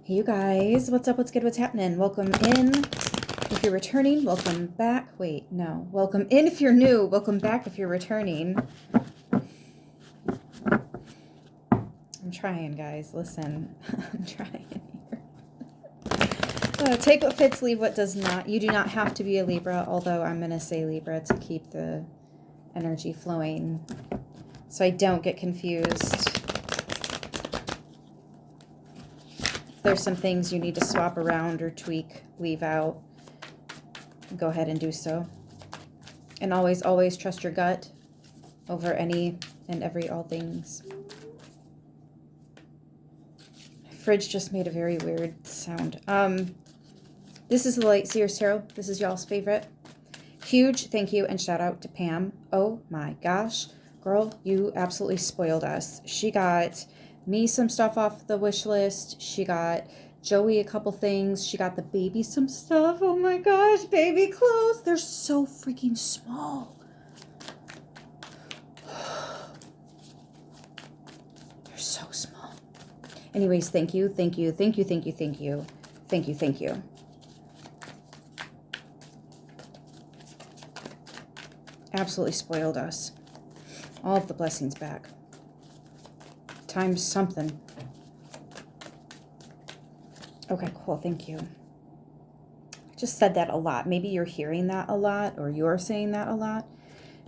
Hey you guys, what's up, what's good, what's happening? Welcome in. If you're returning, welcome back. Wait, no. Welcome in if you're new. Welcome back if you're returning. I'm trying, guys. Listen. I'm trying here. Take what fits, leave what does not. You do not have to be a Libra, although I'm going to say Libra to keep the energy flowing so I don't get confused. There's some things you need to swap around or tweak, leave out, go ahead and do so. And always, always trust your gut over any and every all things. My fridge just made a very weird sound. This is the Light Seer Tarot. This is y'all's favorite. Huge thank you and shout out to Pam. Oh my gosh. Girl, you absolutely spoiled us. She got me some stuff off the wish list. She got Joey a couple things. She got the baby some stuff. Oh my gosh, baby clothes. They're so freaking small. They're so small. Anyways, thank you, thank you, thank you, thank you, thank you. Thank you, thank you. Absolutely spoiled us. All of the blessings back. Times something. Okay, cool. Thank you. I just said that a lot. Maybe you're hearing that a lot, or you're saying that a lot.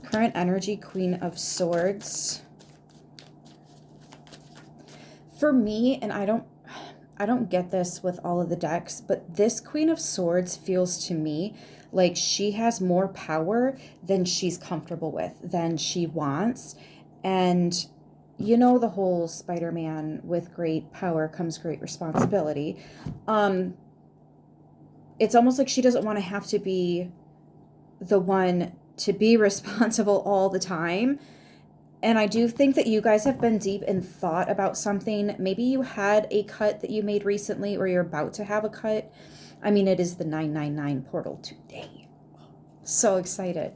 Current energy, Queen of Swords. For me, and I don't get this with all of the decks, but this Queen of Swords feels to me like she has more power than she's comfortable with, than she wants. And you know the whole Spider-Man, with great power comes great responsibility. It's almost like she doesn't want to have to be the one to be responsible all the time. And I do think that you guys have been deep in thought about something. Maybe you had a cut that you made recently, or you're about to have a cut. I mean, it is the 999 portal today. So excited.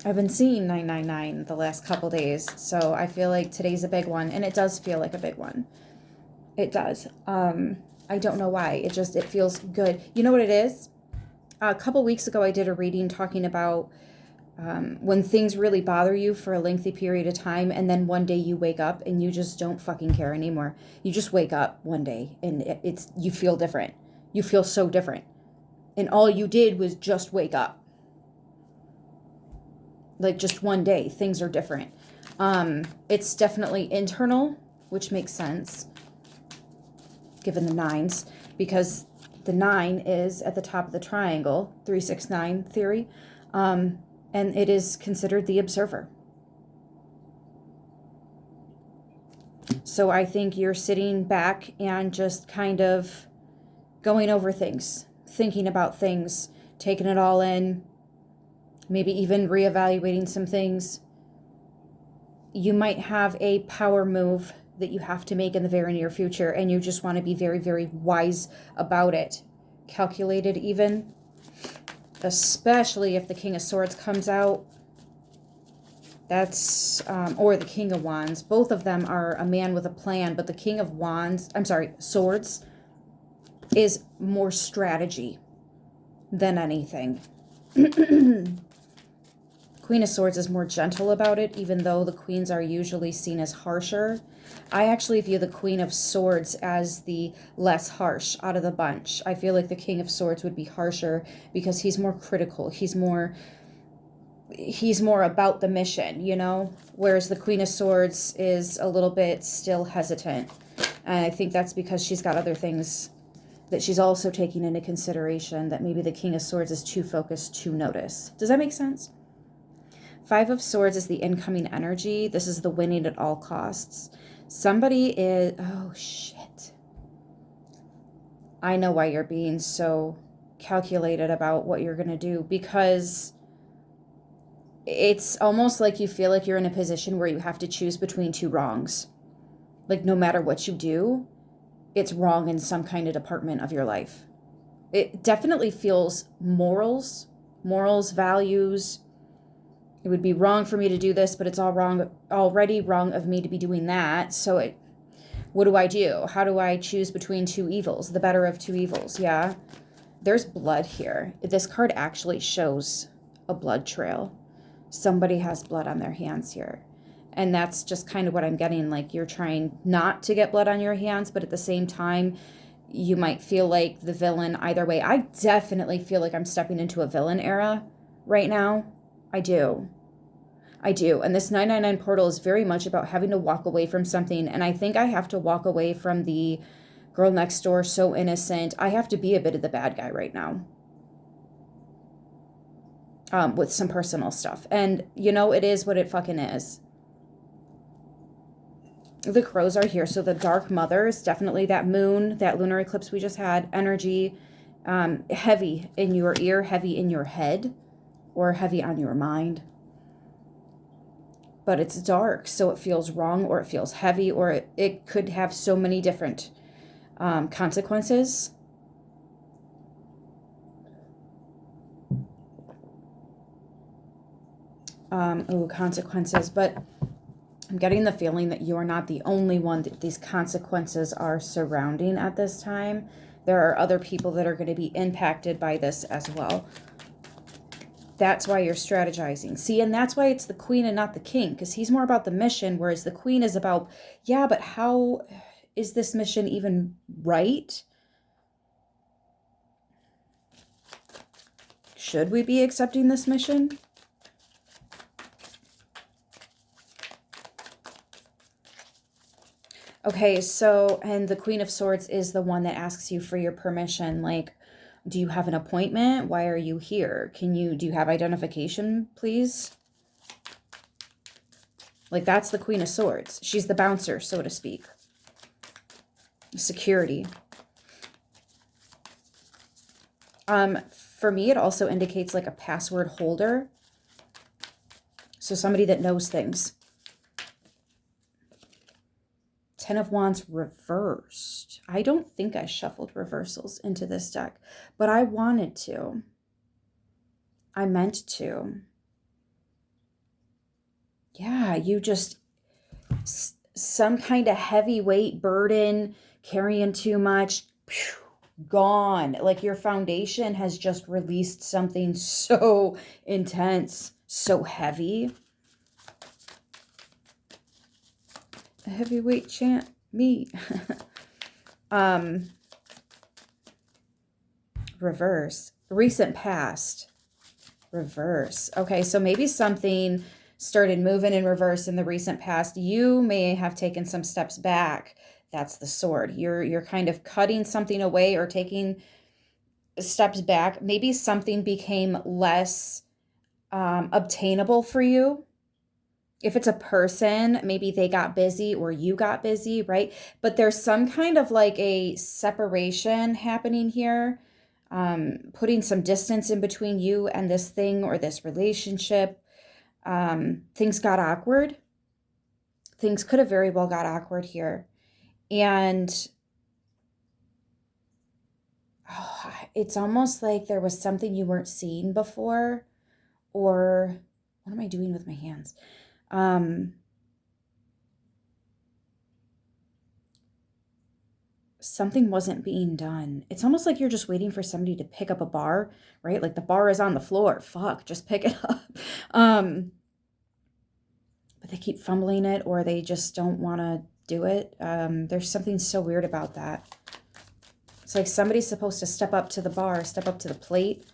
I've been seeing 999 the last couple days, so I feel like today's a big one, and it does feel like a big one. It does. I don't know why. It feels good. You know what it is? A couple weeks ago, I did a reading talking about when things really bother you for a lengthy period of time, and then one day you wake up and you just don't fucking care anymore. You just wake up one day and you feel different. You feel so different. And all you did was just wake up. Like just one day, things are different. It's definitely internal, which makes sense given the nines, because the 9 is at the top of the triangle, 369 theory. And it is considered the observer. So I think you're sitting back and just kind of going over things, thinking about things, taking it all in, maybe even reevaluating some things. You might have a power move that you have to make in the very near future, and you just want to be very, very wise about it. Calculated even. Especially if the King of Swords comes out. That's, or the King of Wands. Both of them are a man with a plan, but the King of Swords is more strategy than anything. Queen of Swords is more gentle about it, even though the queens are usually seen as harsher. I actually view the Queen of Swords as the less harsh out of the bunch. I feel like the King of Swords would be harsher because he's more critical. He's more about the mission, you know? Whereas the Queen of Swords is a little bit still hesitant. And I think that's because she's got other things that she's also taking into consideration, that maybe the King of Swords is too focused to notice. Does that make sense? 5 of Swords is the incoming energy. This is the winning at all costs. Somebody is... Oh, shit. I know why you're being so calculated about what you're going to do, because it's almost like you feel like you're in a position where you have to choose between two wrongs. Like, no matter what you do, it's wrong in some kind of department of your life. It definitely feels morals, values. It would be wrong for me to do this, but it's already wrong of me to be doing that. So What do I do? How do I choose between two evils? The better of two evils, yeah? There's blood here. This card actually shows a blood trail. Somebody has blood on their hands here. And that's just kind of what I'm getting. Like, you're trying not to get blood on your hands, but at the same time, you might feel like the villain either way. I definitely feel like I'm stepping into a villain era right now. I do. I do. And this 999 portal is very much about having to walk away from something. And I think I have to walk away from the girl next door, so innocent. I have to be a bit of the bad guy right now. With some personal stuff. And, you know, it is what it fucking is. The crows are here. So the dark mothers, definitely that moon, that lunar eclipse we just had, energy, heavy in your ear, heavy in your head, or heavy on your mind. But it's dark, so it feels wrong, or it feels heavy, or it could have so many different consequences. Consequences, but I'm getting the feeling that you're not the only one that these consequences are surrounding at this time. There are other people that are going to be impacted by this as well. That's why you're strategizing. See, and that's why it's the queen and not the king, because he's more about the mission, whereas the queen is about, yeah, but how is this mission even right? Should we be accepting this mission? Okay, so, and the Queen of Swords is the one that asks you for your permission. Like, do you have an appointment? Why are you here? Do you have identification, please? Like, that's the Queen of Swords. She's the bouncer, so to speak. Security. For me, it also indicates like a password holder. So somebody that knows things. Ten of Wands reversed. I don't think I shuffled reversals into this deck, but I wanted to. I meant to. Yeah, you just, some kind of heavyweight burden, carrying too much, gone. Like your foundation has just released something so intense, so heavy. A heavyweight chant, me. Reverse. Recent past. Reverse. Okay, so maybe something started moving in reverse in the recent past. You may have taken some steps back. That's the sword. You're kind of cutting something away or taking steps back. Maybe something became less obtainable for you. If it's a person, maybe they got busy or you got busy, right? But there's some kind of like a separation happening here, putting some distance in between you and this thing or this relationship. Things got awkward. Things could have very well got awkward here. And it's almost like there was something you weren't seeing before, or what am I doing with my hands? Something wasn't being done. It's almost like you're just waiting for somebody to pick up a bar, right? Like the bar is on the floor. Fuck, just pick it up. But they keep fumbling it, or they just don't want to do it. There's something so weird about that. It's like somebody's supposed to step up to the bar, step up to the plate,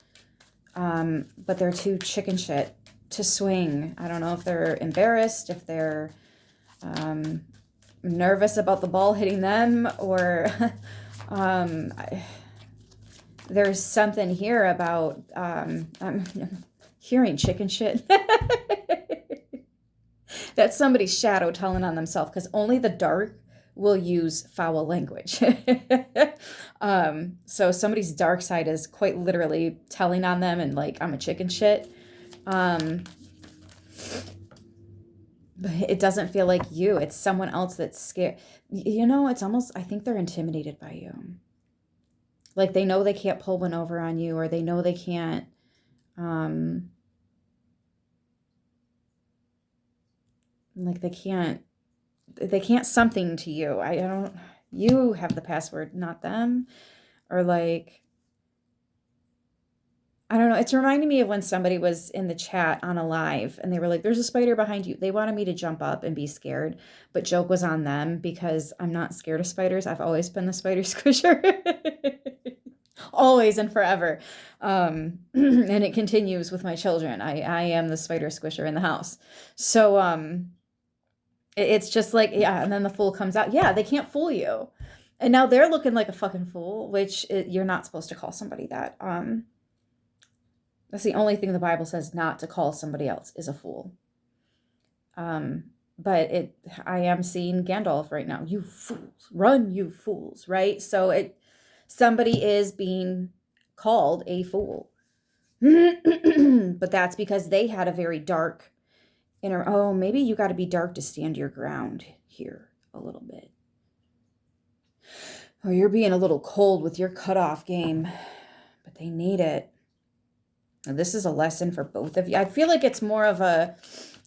but they're too chicken shit to swing. I don't know if they're embarrassed, if they're nervous about the ball hitting them, or there's something here about I'm hearing chicken shit. That's somebody's shadow telling on themselves, because only the dark will use foul language. So somebody's dark side is quite literally telling on them and like, I'm a chicken shit. But it doesn't feel like you. It's someone else that's scared. You know, it's almost, I think they're intimidated by you. Like they know they can't pull one over on you, or they know they can't, like they can't they can't something to you. I don't, you have the password, not them. Or like, I don't know. It's reminding me of when somebody was in the chat on a live and they were like, there's a spider behind you. They wanted me to jump up and be scared, but joke was on them because I'm not scared of spiders. I've always been the spider squisher. Always and forever. And it continues with my children. I am the spider squisher in the house. So it's just like, yeah, and then the fool comes out. Yeah, they can't fool you. And now they're looking like a fucking fool, which you're not supposed to call somebody that. That's the only thing the Bible says not to call somebody else is a fool. But I am seeing Gandalf right now. You fools, run, you fools, right? So somebody is being called a fool. But that's because they had a very dark inner, oh, maybe you got to be dark to stand your ground here a little bit. Or you're being a little cold with your cutoff game, but they need it. This is a lesson for both of you. I feel like it's more of a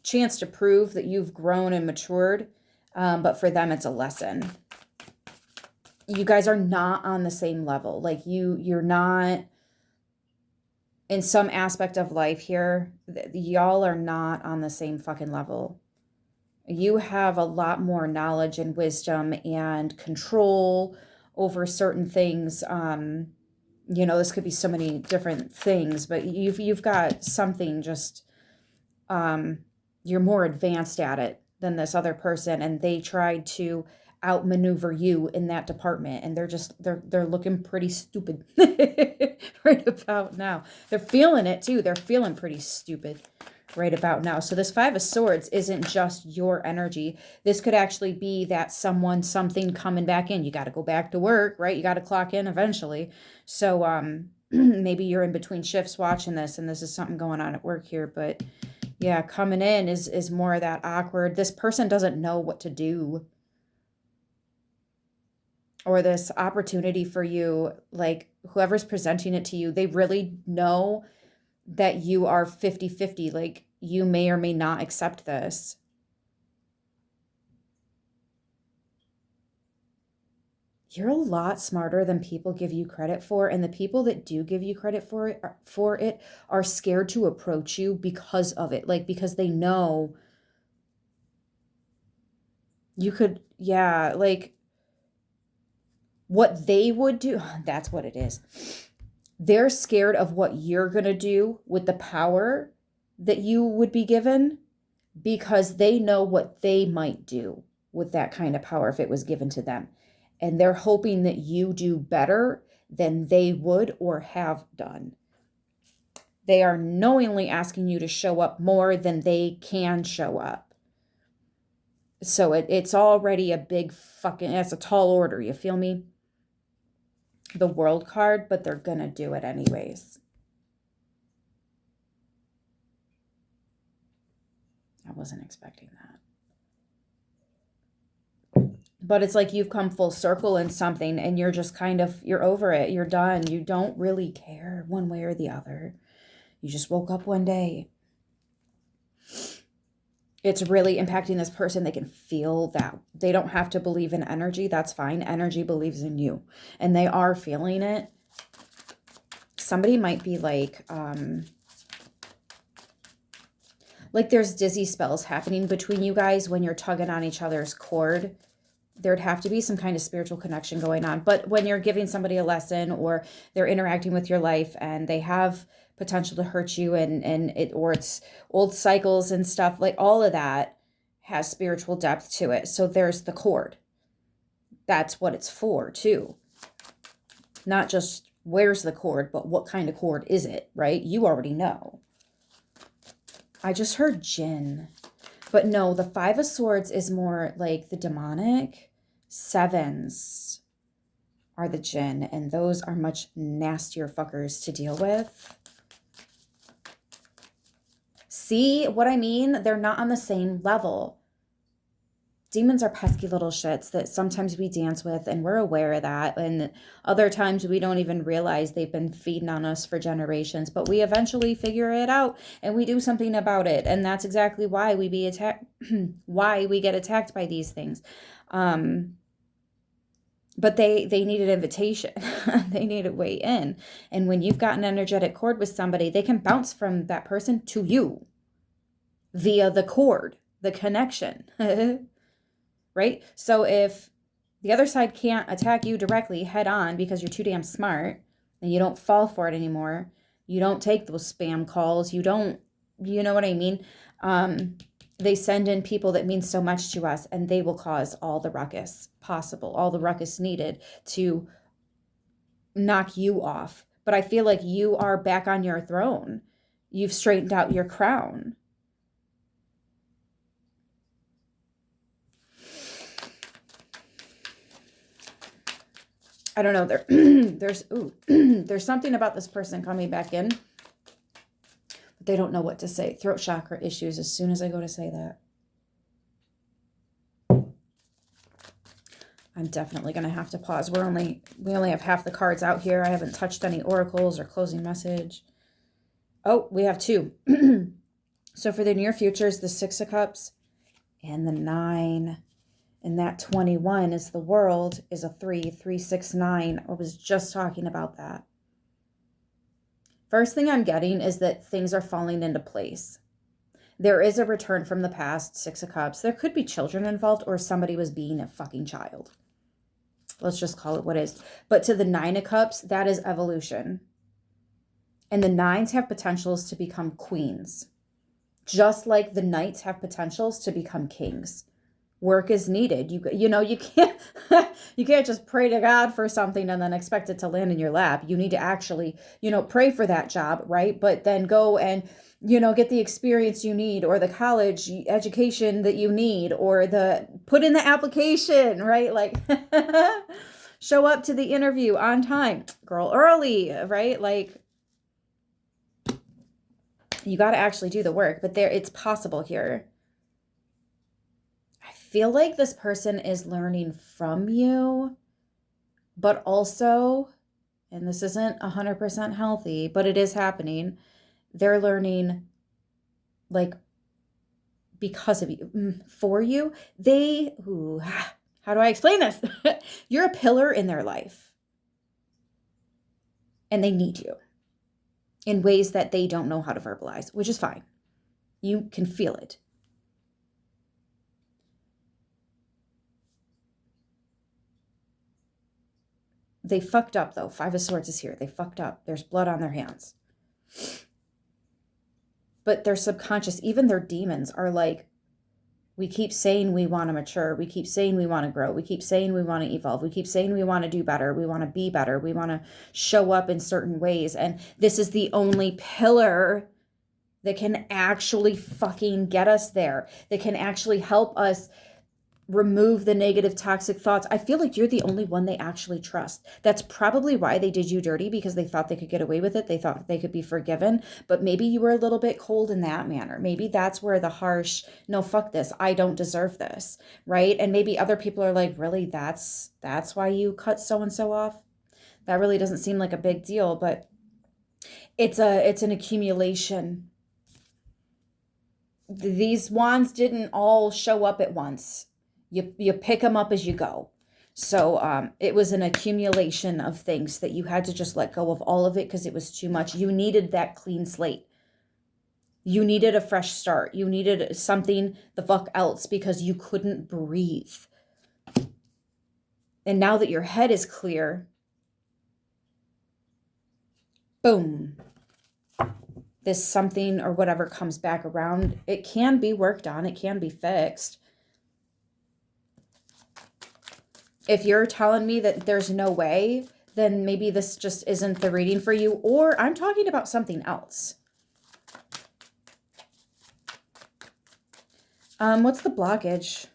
chance to prove that you've grown and matured, but for them, it's a lesson. You guys are not on the same level. Like you're not in some aspect of life here. Y'all are not on the same fucking level. You have a lot more knowledge and wisdom and control over certain things. You know, this could be so many different things, but you've got something just, you're more advanced at it than this other person. And they tried to outmaneuver you in that department. And they're looking pretty stupid right about now. They're feeling it too. They're feeling pretty stupid right about now. So this Five of Swords isn't just your energy. This could actually be that something coming back in. You got to go back to work, right? You got to clock in eventually. So maybe you're in between shifts watching this and this is something going on at work here. But yeah, coming in is more of that awkward. This person doesn't know what to do. Or this opportunity for you, like whoever's presenting it to you, they really know that you are 50-50. Like you may or may not accept this. You're a lot smarter than people give you credit for. And the people that do give you credit for it are scared to approach you because of it. Like, because they know you could, yeah, like what they would do. That's what it is. They're scared of what you're going to do with the power that you would be given because they know what they might do with that kind of power if it was given to them. And they're hoping that you do better than they would or have done. They are knowingly asking you to show up more than they can show up. So it's already a big fucking, it's a tall order, you feel me? The World card, but they're gonna do it anyways. I wasn't expecting that. But it's like you've come full circle in something and you're just kind of, you're over it. You're done. You don't really care one way or the other. You just woke up one day. It's really impacting this person. They can feel that. They don't have to believe in energy. That's fine. Energy believes in you. And they are feeling it. Somebody might be like there's dizzy spells happening between you guys when you're tugging on each other's cord. There'd have to be some kind of spiritual connection going on. But when you're giving somebody a lesson or they're interacting with your life and they have potential to hurt you or it's old cycles and stuff, like all of that has spiritual depth to it. So there's the cord. That's what it's for too. Not just where's the cord, but what kind of cord is it, right? You already know. I just heard jinn. But no, the Five of Swords is more like the demonic. Sevens are the jinn, and those are much nastier fuckers to deal with. See what I mean? They're not on the same level. demons are pesky little shits that sometimes we dance with and we're aware of that. And other times we don't even realize they've been feeding on us for generations, but we eventually figure it out and we do something about it. And that's exactly why we be attacked, why we get attacked by these things. But they need an invitation. They need a way in. And when you've got an energetic cord with somebody, they can bounce from that person to you via the cord, the connection. Right? So if the other side can't attack you directly head on because you're too damn smart and you don't fall for it anymore, you don't take those spam calls, you don't, you know what I mean? They send in people that mean so much to us, and they will cause all the ruckus possible, all the ruckus needed to knock you off. But I feel like you are back on your throne. You've straightened out your crown. I don't know. There's something about this person coming back in. They don't know what to say. Throat chakra issues as soon as I go to say that. I'm definitely going to have to pause. We only have half the cards out here. I haven't touched any oracles or closing message. Oh, we have 2. So for the near future is the 6 of Cups and the 9. And that 21 is the world, is a 3, 3, 6, 9. I was just talking about that. First thing I'm getting is that things are falling into place. There is a return from the past, 6 of Cups. There could be children involved or somebody was being a fucking child. Let's just call it what is. But to the 9 of Cups, that is evolution. And the 9s have potentials to become queens. Just like the Knights have potentials to become kings. Work is needed. You know, you can't you can't just pray to God for something and then expect it to land in your lap. You need to actually, pray for that job, right? But then go and, get the experience you need or the college education that you need or put in the application, right? Like show up to the interview on time, girl, early, right? Like you got to actually do the work, but it's possible here. Feel like this person is learning from you, but also, and this isn't 100% healthy, but it is happening. They're learning like because of you, for you. How do I explain this? You're a pillar in their life and they need you in ways that they don't know how to verbalize, which is fine. You can feel it. They fucked up, though. 5 of Swords is here. They fucked up. There's blood on their hands. But their subconscious, even their demons, are like, we keep saying we want to mature. We keep saying we want to grow. We keep saying we want to evolve. We keep saying we want to do better. We want to be better. We want to show up in certain ways. And this is the only pillar that can actually fucking get us there. That can actually help us remove the negative toxic thoughts. I feel like you're the only one they actually trust. That's probably why they did you dirty, because they thought they could get away with it. They thought they could be forgiven, but maybe you were a little bit cold in that manner. Maybe that's where the harsh, no, fuck this, I don't deserve this, right? And maybe other people are like, really, that's why you cut so-and-so off? That really doesn't seem like a big deal, but it's an accumulation. These wands didn't all show up at once. You pick them up as you go. So it was an accumulation of things that you had to just let go of all of it because it was too much. You needed that clean slate. You needed a fresh start. You needed something the fuck else because you couldn't breathe. And now that your head is clear, boom, this something or whatever comes back around. It can be worked on. It can be fixed. If you're telling me that there's no way, then maybe this just isn't the reading for you, or I'm talking about something else. What's the blockage?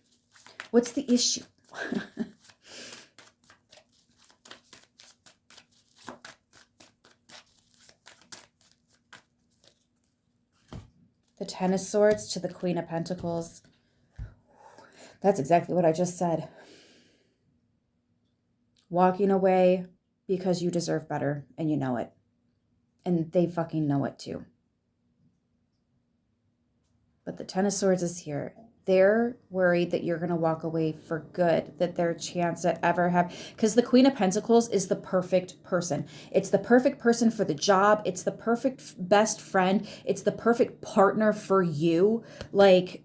What's the issue? The Ten of Swords to the Queen of Pentacles. That's exactly what I just said. Walking away because you deserve better and you know it. And they fucking know it too. But the Ten of Swords is here. They're worried that you're going to walk away for good, that their chance at ever have, because the Queen of Pentacles is the perfect person. It's the perfect person for the job. It's the perfect best friend. It's the perfect partner for you. Like,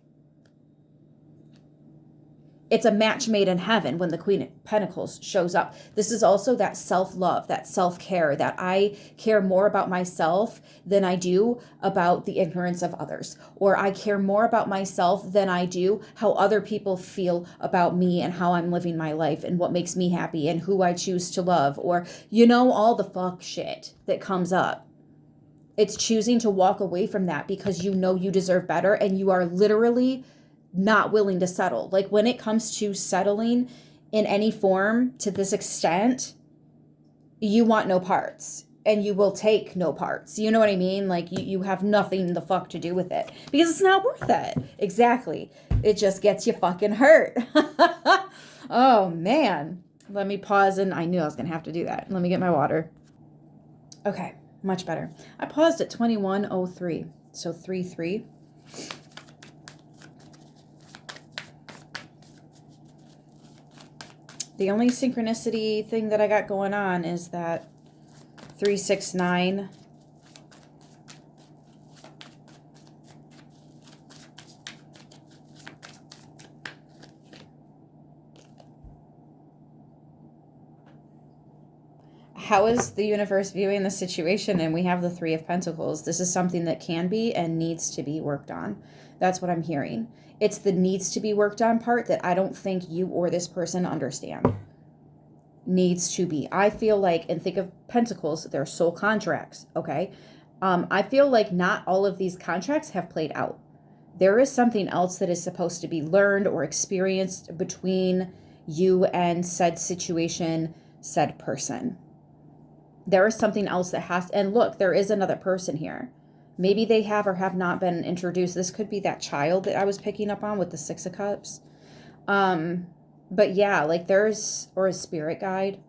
it's a match made in heaven when the Queen of Pentacles shows up. This is also that self-love, that self-care, that I care more about myself than I do about the ignorance of others. Or I care more about myself than I do how other people feel about me and how I'm living my life and what makes me happy and who I choose to love. Or, all the fuck shit that comes up. It's choosing to walk away from that because you know you deserve better and you are literally not willing to settle. Like, when it comes to settling in any form to this extent, you want no parts and you will take no parts. You know what I mean? Like, you have nothing the fuck to do with it because it's not worth it. Exactly. It just gets you fucking hurt. Oh man. Let me pause, and I knew I was going to have to do that. Let me get my water. Okay, much better. I paused at 21:03. So 3:3. The only synchronicity thing that I got going on is that 369. How is the universe viewing the situation? And we have the Three of Pentacles. This is something that can be and needs to be worked on. That's what I'm hearing. It's the needs to be worked on part that I don't think you or this person understand. Needs to be. I feel like, and think of Pentacles, they're soul contracts, okay? I feel like not all of these contracts have played out. There is something else that is supposed to be learned or experienced between you and said situation, said person. There is something else that has, and look, there is another person here. Maybe they have or have not been introduced. This could be that child that I was picking up on with the Six of Cups. But yeah, like there's, or a spirit guide,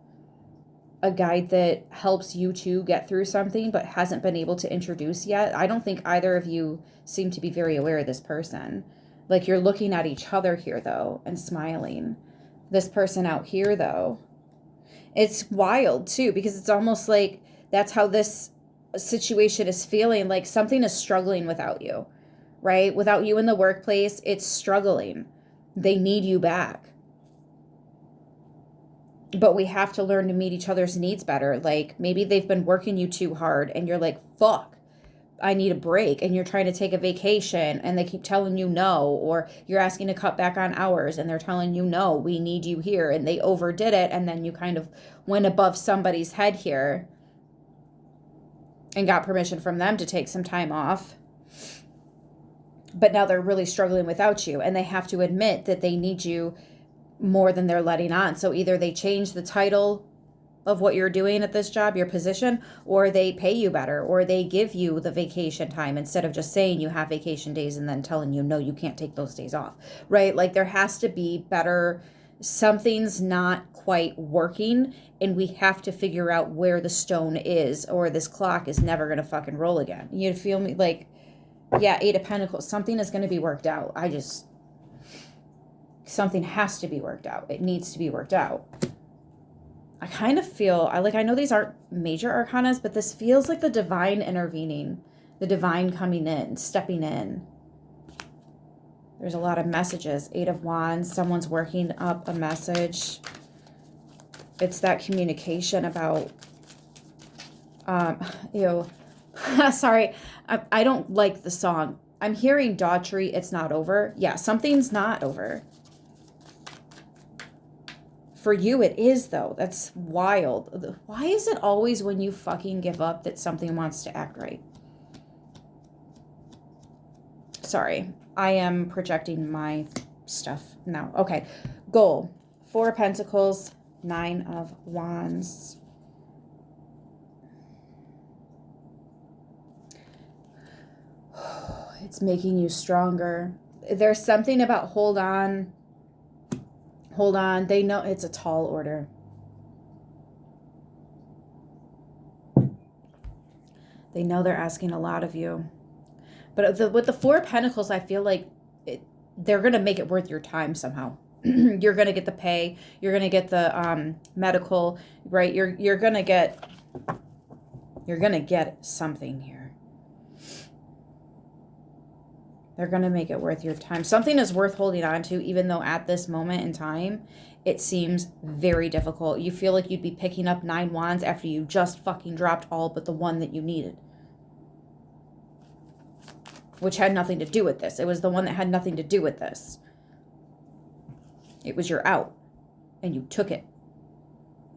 a guide that helps you to get through something but hasn't been able to introduce yet. I don't think either of you seem to be very aware of this person. Like, you're looking at each other here though and smiling. This person out here though, it's wild too, because it's almost like that's how this situation is feeling. Like something is struggling without you, right? Without you in the workplace, it's struggling. They need you back. But we have to learn to meet each other's needs better. Like, maybe they've been working you too hard and you're like, fuck, I need a break. And you're trying to take a vacation and they keep telling you no. Or you're asking to cut back on hours and they're telling you no, we need you here. And they overdid it. And then you kind of went above somebody's head here and got permission from them to take some time off. But now they're really struggling without you. And they have to admit that they need you more than they're letting on. So either they change the title of what you're doing at this job, your position, or they pay you better, or they give you the vacation time instead of just saying you have vacation days and then telling you, no, you can't take those days off, right? Like, there has to be better. Something's not quite working and we have to figure out where the stone is, or this clock is never going to fucking roll again. You feel me? Like, yeah, Eight of Pentacles, something is going to be worked out. Something has to be worked out. It needs to be worked out. I kind of feel, I know these aren't major arcanas, but this feels like the divine intervening, the divine coming in, stepping in. There's a lot of messages. Eight of Wands, someone's working up a message. It's that communication about, sorry, I don't like the song. I'm hearing Daughtry, it's not over. Yeah, something's not over. For you, it is, though. That's wild. Why is it always when you fucking give up that something wants to act right? Sorry, I am projecting my stuff now. Okay, goal. Four of Pentacles, Nine of Wands. It's making you stronger. There's something about hold on. Hold on. They know it's a tall order. They know they're asking a lot of you. But with the Four of Pentacles, I feel like they're going to make it worth your time somehow. You're going to get the pay. You're going to get the medical, right? You're going to get something here. They're going to make it worth your time. Something is worth holding on to, even though at this moment in time, it seems very difficult. You feel like you'd be picking up 9 wands after you just fucking dropped all but the one that you needed. Which had nothing to do with this. It was the one that had nothing to do with this. It was your out. And you took it.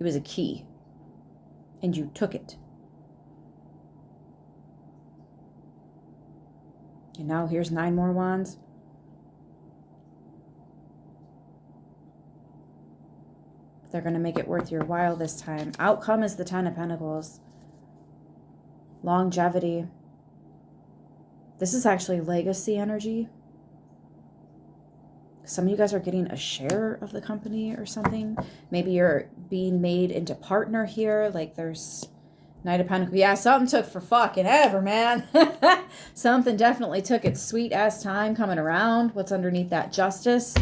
It was a key. And you took it. And now here's 9 more wands. They're going to make it worth your while this time. Outcome is the 10 of Pentacles. Longevity. This is actually legacy energy. Some of you guys are getting a share of the company or something. Maybe you're being made into partner here. Like there's Knight of Pentacles. Yeah, something took for fucking ever, man. Something definitely took its sweet ass time coming around. What's underneath that? Justice.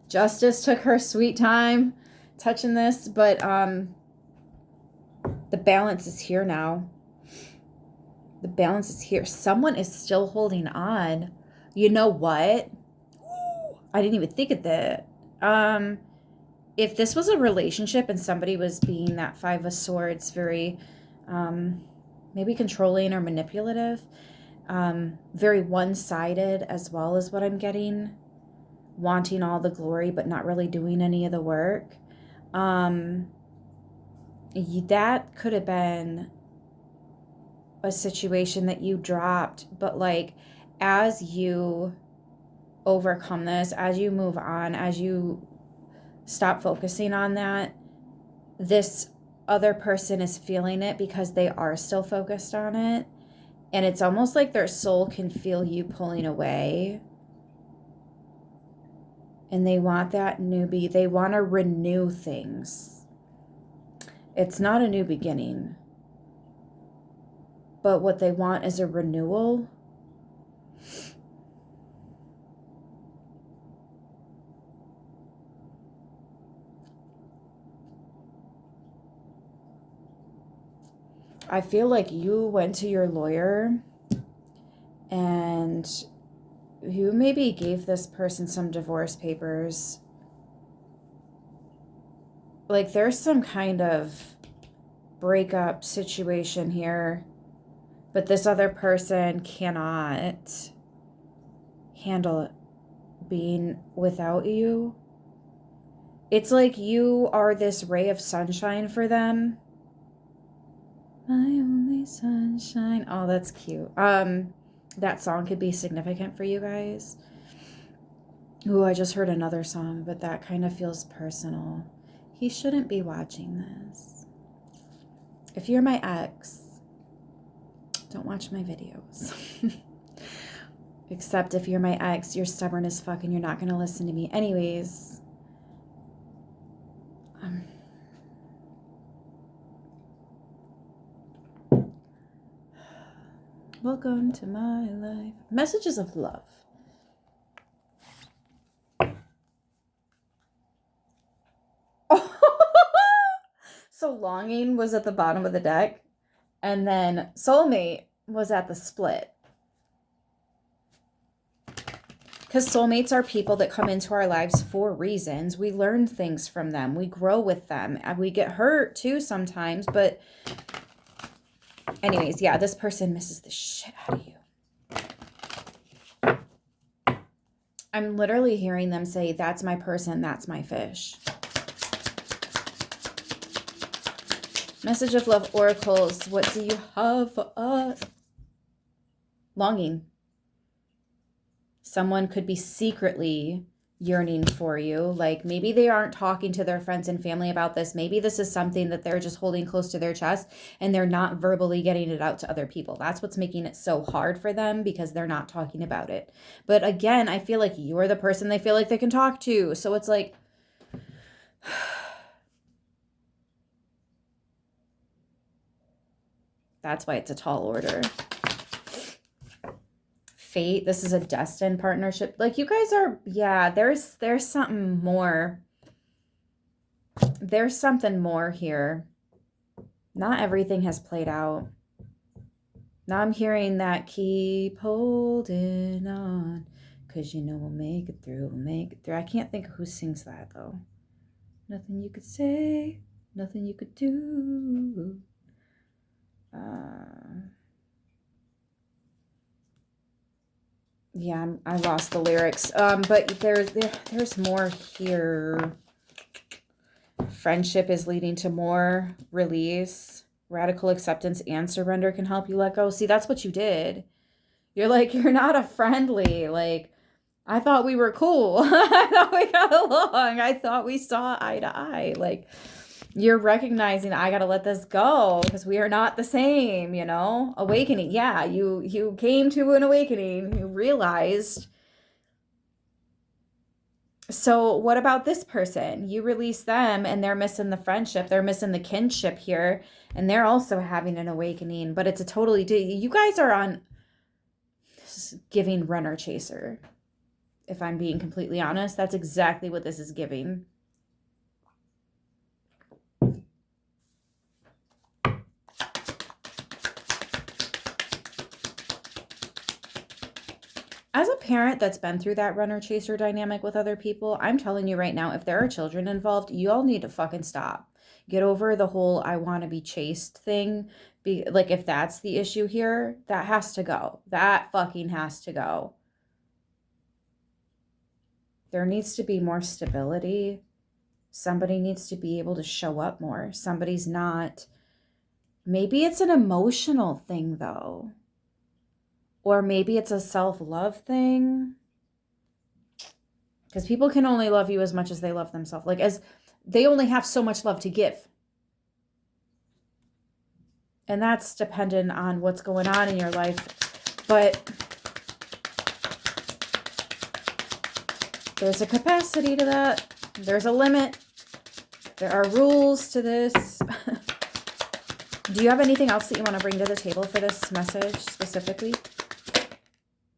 Justice took her sweet time touching this. But the balance is here now. The balance is here. Someone is still holding on. You know what? I didn't even think of that. If this was a relationship and somebody was being that 5 of Swords, very maybe controlling or manipulative, very one-sided as well as what I'm getting, wanting all the glory but not really doing any of the work, that could have been a situation that you dropped, but like as you overcome this, as you move on, as you stop focusing on that, this other person is feeling it because they are still focused on it, and it's almost like their soul can feel you pulling away, and they want that newbie. They want to renew things. It's not a new beginning, but what they want is a renewal. I feel like you went to your lawyer and you maybe gave this person some divorce papers. Like there's some kind of breakup situation here, but this other person cannot handle it being without you. It's like you are this ray of sunshine for them. My only sunshine. Oh, that's cute. That song could be significant for you guys. Ooh, I just heard another song, but that kind of feels personal. He shouldn't be watching this. If you're my ex, don't watch my videos. Except if you're my ex, you're stubborn as fuck and you're not going to listen to me. Anyways. Welcome to my life. Messages of love. So longing was at the bottom of the deck, and then soulmate was at the split. Because soulmates are people that come into our lives for reasons. We learn things from them. We grow with them. And we get hurt too sometimes. But anyways, yeah, this person misses the shit out of you. I'm literally hearing them say, that's my person, that's my fish. Message of love oracles. What do you have for us? Longing. Someone could be secretly yearning for you. Like maybe they aren't talking to their friends and family about this. Maybe this is something that they're just holding close to their chest and they're not verbally getting it out to other people. That's what's making it so hard for them, because they're not talking about it. But again, I feel like you're the person they feel like they can talk to. So it's like, That's why it's a tall order. Fate, this is a destined partnership. Like you guys are, yeah, there's something more. There's something more here. Not everything has played out. Now I'm hearing that keep holding on, 'cause you know we'll make it through, we'll make it through. I can't think of who sings that though. Nothing you could say, nothing you could do. Yeah, I lost the lyrics. But there's more here. Friendship is leading to more release. Radical acceptance and surrender can help you let go. See, that's what you did. You're like, you're not a friendly. Like, I thought we were cool. I thought we got along. I thought we saw eye to eye. Like, you're recognizing I got to let this go because we are not the same, you know? Awakening. Yeah, you came to an awakening. You realized. So what about this person? You release them and they're missing the friendship. They're missing the kinship here. And they're also having an awakening. But it's a totally... You guys are on giving runner chaser. If I'm being completely honest, that's exactly what this is giving. As a parent that's been through that runner chaser dynamic with other people, I'm telling you right now, if there are children involved, you all need to fucking stop. Get over the whole I want to be chased thing. Like, if that's the issue here, that has to go. That fucking has to go. There needs to be more stability. Somebody needs to be able to show up more. Somebody's not. Maybe it's an emotional thing, though. Or maybe it's a self-love thing. Because people can only love you as much as they love themselves. Like, as they only have so much love to give. And that's dependent on what's going on in your life. But there's a capacity to that. There's a limit. There are rules to this. Do you have anything else that you want to bring to the table for this message specifically?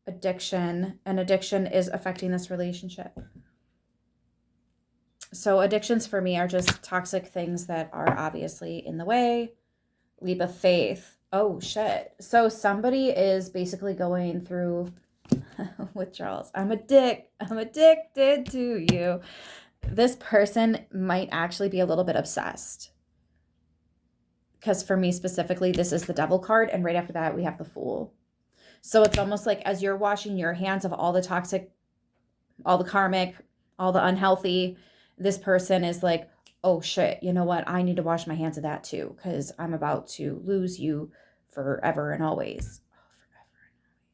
Addiction. And addiction is affecting this relationship. So addictions for me are just toxic things that are obviously in the way. Leap of faith. Oh, shit. So somebody is basically going through withdrawals. I'm addicted to you. This person might actually be a little bit obsessed. Because for me specifically, this is the Devil card. And right after that, we have the Fool. So it's almost like as you're washing your hands of all the toxic, all the karmic, all the unhealthy, this person is like, oh shit, you know what? I need to wash my hands of that too, because I'm about to lose you forever and always. Oh, forever and always.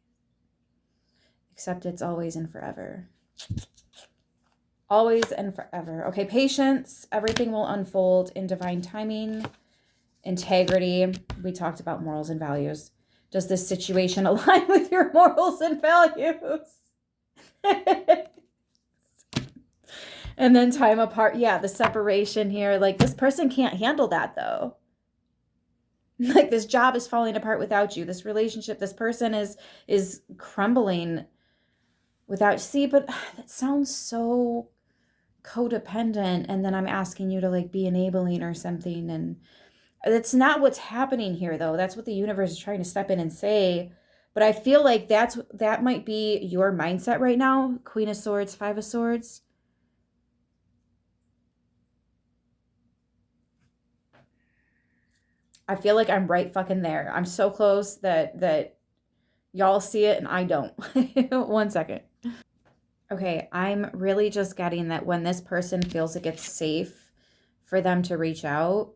Except it's always and forever. Always and forever. Okay, patience. Everything will unfold in divine timing. Integrity. We talked about morals and values. Does this situation align with your morals and values? And then time apart. Yeah, the separation here. Like, this person can't handle that, though. Like, this job is falling apart without you. This relationship, this person is crumbling without... See, but that sounds so codependent. And then I'm asking you to, like, be enabling or something. And that's not what's happening here, though. That's what the universe is trying to step in and say. But I feel like that might be your mindset right now. Queen of Swords, Five of Swords. I feel like I'm right fucking there. I'm so close that y'all see it and I don't. 1 second. Okay, I'm really just getting that when this person feels like it's safe for them to reach out,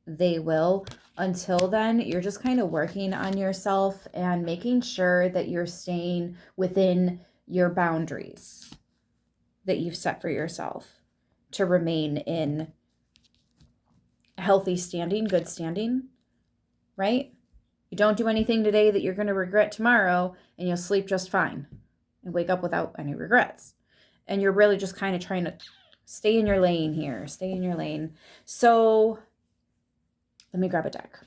they will. Until then, you're just kind of working on yourself and making sure that you're staying within your boundaries that you've set for yourself to remain in healthy standing, good standing, right? You don't do anything today that you're going to regret tomorrow, and you'll sleep just fine and wake up without any regrets. And you're really just kind of trying to Stay in your lane here. Stay in your lane. So let me grab a deck.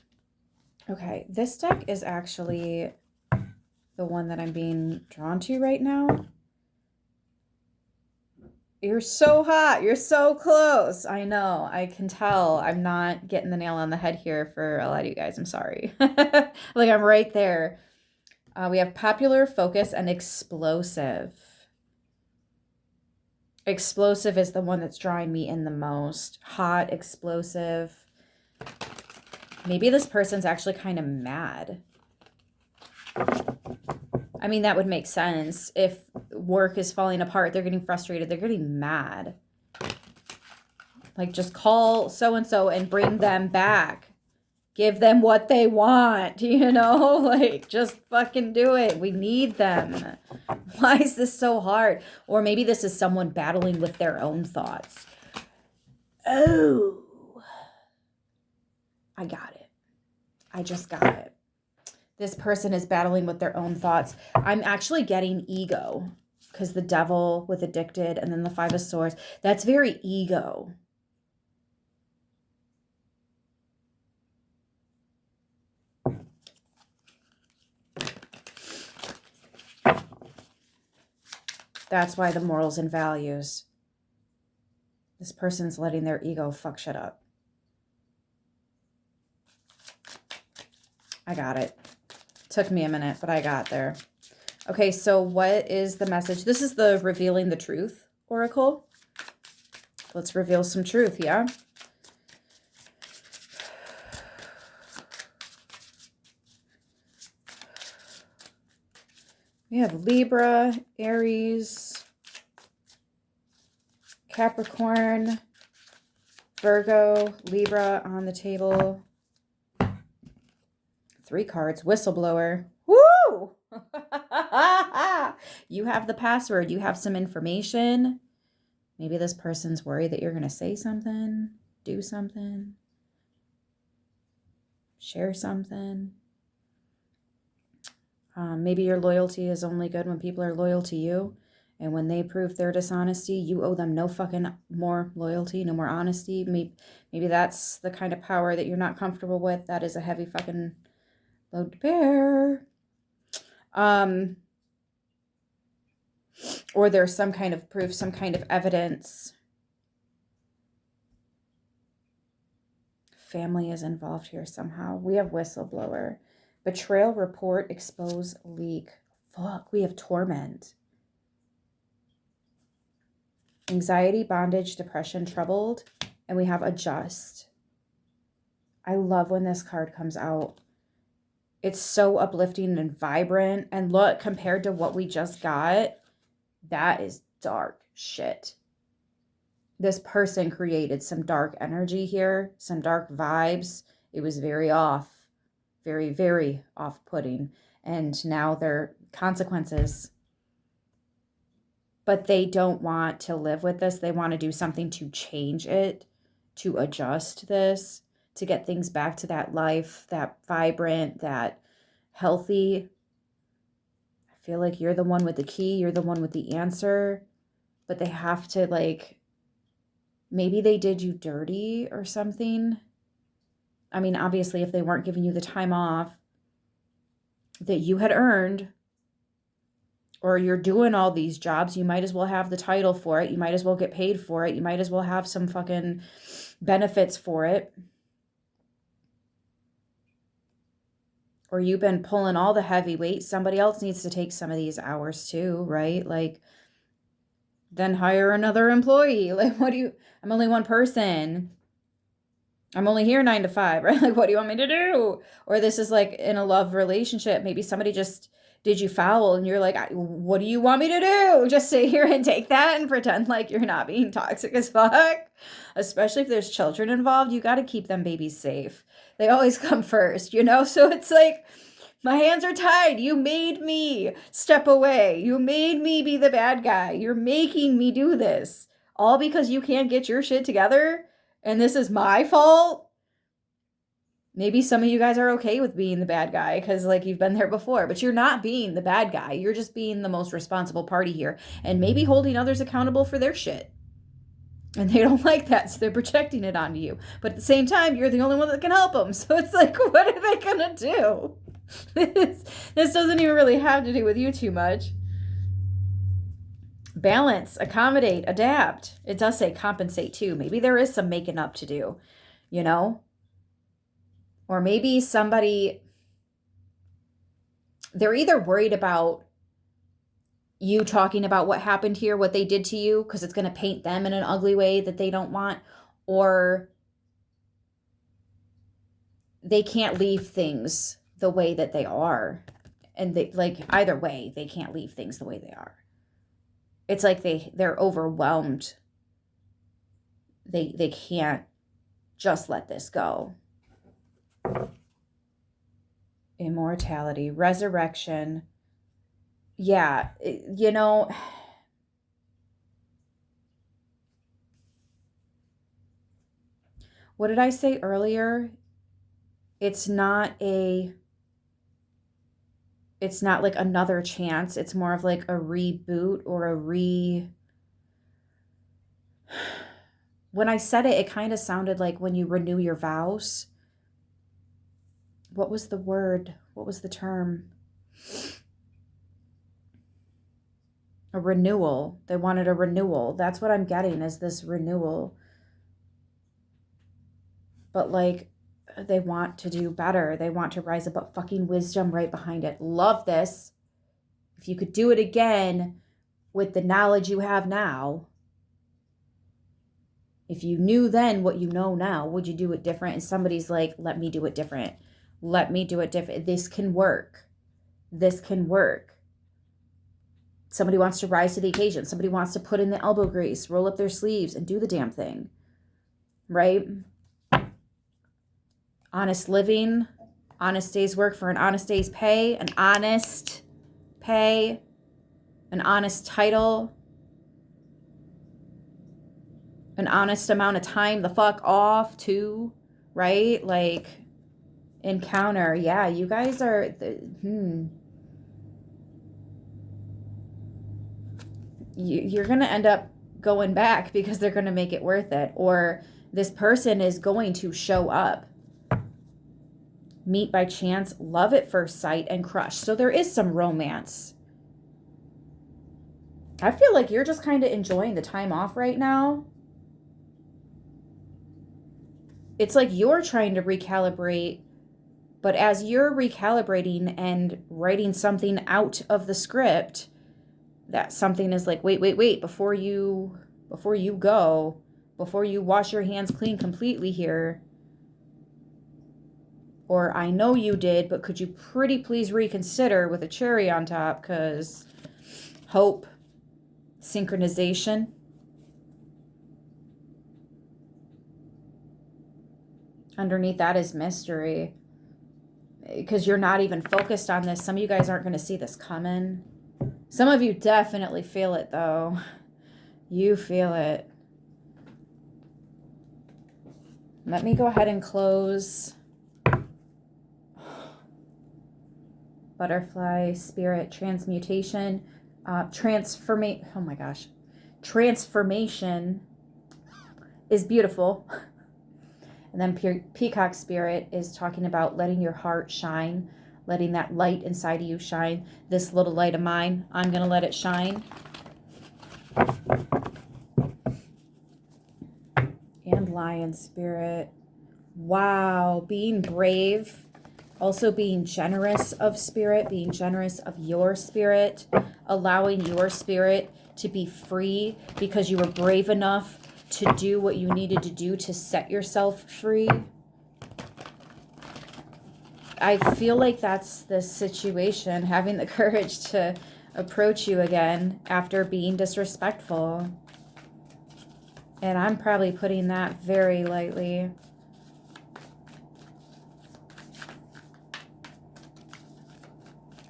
Okay, this deck is actually the one that I'm being drawn to right now. You're so hot. You're so close. I know. I can tell. I'm not getting the nail on the head here for a lot of you guys. I'm sorry. Like, I'm right there. We have popular, focus, and explosive. Explosive is the one that's drawing me in the most. Hot, explosive. Maybe this person's actually kind of mad. I mean, that would make sense. If work is falling apart, they're getting frustrated, they're getting mad. Like, just call so-and-so and bring them back. Give them what they want, you know? Like, just fucking do it. We need them. Why is this so hard? Or maybe this is someone battling with their own thoughts. Oh. I got it. I just got it. This person is battling with their own thoughts. I'm actually getting ego because the devil with addicted and then the 5 of swords, that's very ego. That's why the morals and values. This person's letting their ego fuck shit up. I got it. Took me a minute, but I got there. Okay, so what is the message? This is the Revealing the Truth Oracle. Let's reveal some truth, yeah? We have Libra, Aries, Capricorn, Virgo, Libra on the table. 3 cards. Whistleblower. Woo! You have the password. You have some information. Maybe this person's worried that you're going to say something, do something, share something. Maybe your loyalty is only good when people are loyal to you. And when they prove their dishonesty, you owe them no fucking more loyalty, no more honesty. Maybe that's the kind of power that you're not comfortable with. That is a heavy fucking load to bear. Or there's some kind of proof, some kind of evidence. Family is involved here somehow. We have whistleblower. Betrayal, report, expose, leak. Fuck, we have torment. Anxiety, bondage, depression, troubled. And we have adjust. I love when this card comes out. It's so uplifting and vibrant. And look, compared to what we just got, that is dark shit. This person created some dark energy here, some dark vibes. It was very off, very, very off-putting. And now there are consequences. But they don't want to live with this. They want to do something to change it, to adjust this, to get things back to that life, that vibrant, that healthy. I feel like you're the one with the key. You're the one with the answer. But they have to, like, maybe they did you dirty or something. I mean, obviously, if they weren't giving you the time off that you had earned, or you're doing all these jobs, you might as well have the title for it. You might as well get paid for it. You might as well have some fucking benefits for it. Or you've been pulling all the heavy weight. Somebody else needs to take some of these hours too, right? Like, then hire another employee. Like, I'm only one person. I'm only here 9 to 5, right? Like, what do you want me to do? Or this is like in a love relationship. Maybe somebody just did you foul and you're like, what do you want me to do? Just sit here and take that and pretend like you're not being toxic as fuck. Especially if there's children involved, you got to keep them babies safe. They always come first, you know? So it's like, my hands are tied. You made me step away. You made me be the bad guy. You're making me do this. All because you can't get your shit together? And this is my fault? Maybe some of you guys are okay with being the bad guy because, like, you've been there before. But you're not being the bad guy. You're just being the most responsible party here. And maybe holding others accountable for their shit. And they don't like that, so they're projecting it onto you. But at the same time, you're the only one that can help them. So it's like, what are they going to do? This doesn't even really have to do with you too much. Balance, accommodate, adapt. It does say compensate too. Maybe there is some making up to do, you know? Or maybe somebody, they're either worried about you talking about what happened here, what they did to you, because it's going to paint them in an ugly way that they don't want, or they can't leave things the way that they are. And they, like, either way, they can't leave things the way they are. It's like they're overwhelmed. They can't just let this go. Immortality, resurrection. Yeah, you know, what did I say earlier? It's not like another chance. It's more of like a reboot or when I said it, it kind of sounded like when you renew your vows. What was the word? What was the term? A renewal. They wanted a renewal. That's what I'm getting, is this renewal. But like, they want to do better. They want to rise above. Fucking wisdom right behind it. Love this. If you could do it again with the knowledge you have now, if you knew then what you know now, would you do it different? And somebody's like, let me do it different. Let me do it different. This can work. This can work. Somebody wants to rise to the occasion. Somebody wants to put in the elbow grease, roll up their sleeves, and do the damn thing. Right? Honest living, honest day's work for an honest day's pay, an honest pay, an honest title, an honest amount of time the fuck off too, right? Like, encounter. Yeah, you guys are, you're going to end up going back because they're going to make it worth it. Or this person is going to show up. Meet by chance, love at first sight, and crush. So there is some romance. I feel like you're just kind of enjoying the time off right now. It's like you're trying to recalibrate, but as you're recalibrating and writing something out of the script, that something is like, wait, before you go, before you wash your hands clean completely here, or I know you did, but could you pretty please reconsider, with a cherry on top, because hope, synchronization. Underneath that is mystery, because you're not even focused on this. Some of you guys aren't going to see this coming. Some of you definitely feel it, though. You feel it. Let me go ahead and close. Butterfly, spirit, transmutation, transformation. Oh my gosh. Transformation is beautiful. And then peacock spirit is talking about letting your heart shine, letting that light inside of you shine. This little light of mine, I'm going to let it shine. And lion spirit. Wow. Being brave. Also being generous of spirit, being generous of your spirit, allowing your spirit to be free because you were brave enough to do what you needed to do to set yourself free. I feel like that's the situation, having the courage to approach you again after being disrespectful. And I'm probably putting that very lightly.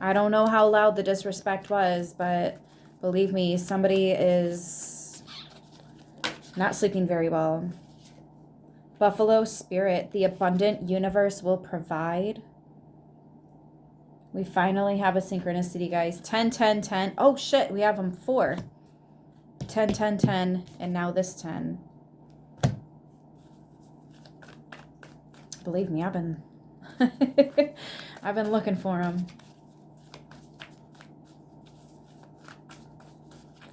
I don't know how loud the disrespect was, but believe me, somebody is not sleeping very well. Buffalo spirit, the abundant universe will provide. We finally have a synchronicity, guys. 10, 10. Oh, shit, we have them 4. 10, 10, 10, and now this 10. Believe me, I've been I've been looking for them.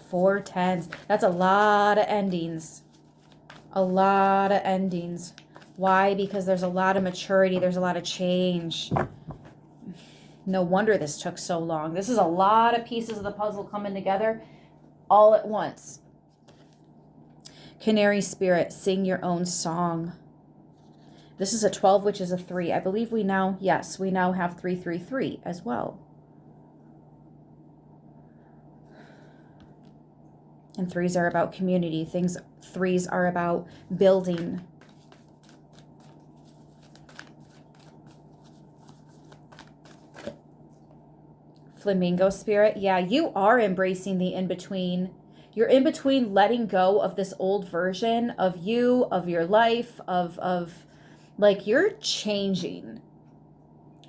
4 10s. That's a lot of endings. A lot of endings. Why? Because there's a lot of maturity. There's a lot of change. No wonder this took so long. This is a lot of pieces of the puzzle coming together all at once. Canary spirit, sing your own song. This is a 12, which is a 3. I believe we now, yes, we now have 333 as well. And 3s are about community. 3s are about building. Flamingo spirit. Yeah, you are embracing the in-between. You're in between letting go of this old version of you, of your life, of like you're changing.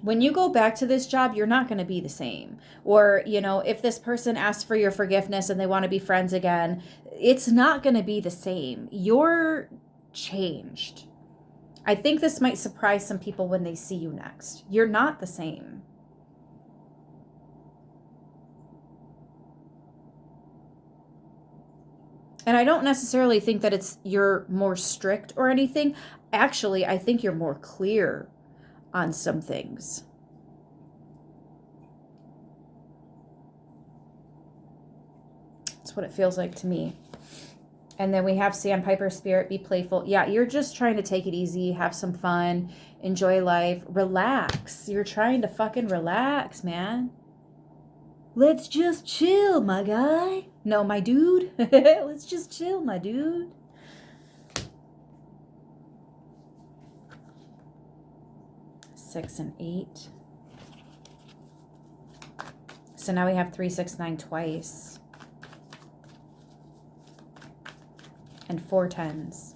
When you go back to this job, you're not going to be the same. Or, you know, if this person asks for your forgiveness and they want to be friends again, it's not going to be the same. You're changed. I think this might surprise some people when they see you next. You're not the same. And I don't necessarily think that you're more strict or anything. Actually, I think you're more clear on some things. That's what it feels like to me. And then we have Sandpiper spirit, be playful. Yeah, you're just trying to take it easy, have some fun, enjoy life, relax. You're trying to fucking relax, man. Let's just chill, my guy. No, my dude. Let's just chill, my dude. Six and 8. So now we have 3, 6, 9 twice. And 4 10s.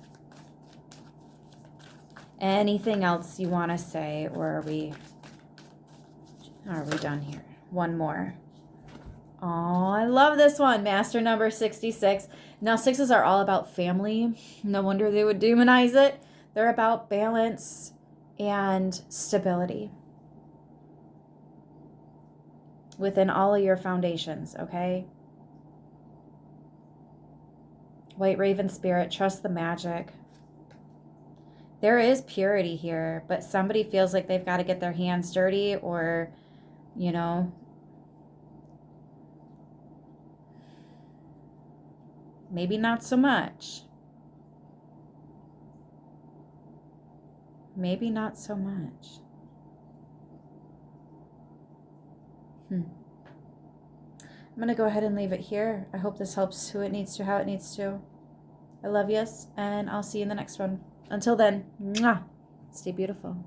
Anything else you want to say, or are we done here? One more. Oh, I love this one. Master number 66. Now, 6s are all about family. No wonder they would demonize it. They're about balance and stability within all of your foundations, okay? White Raven spirit, trust the magic. There is purity here, but somebody feels like they've got to get their hands dirty, or, you know, maybe not so much. Maybe not so much. I'm going to go ahead and leave it here. I hope this helps who it needs to, how it needs to. I love yous, and I'll see you in the next one. Until then, mwah, stay beautiful.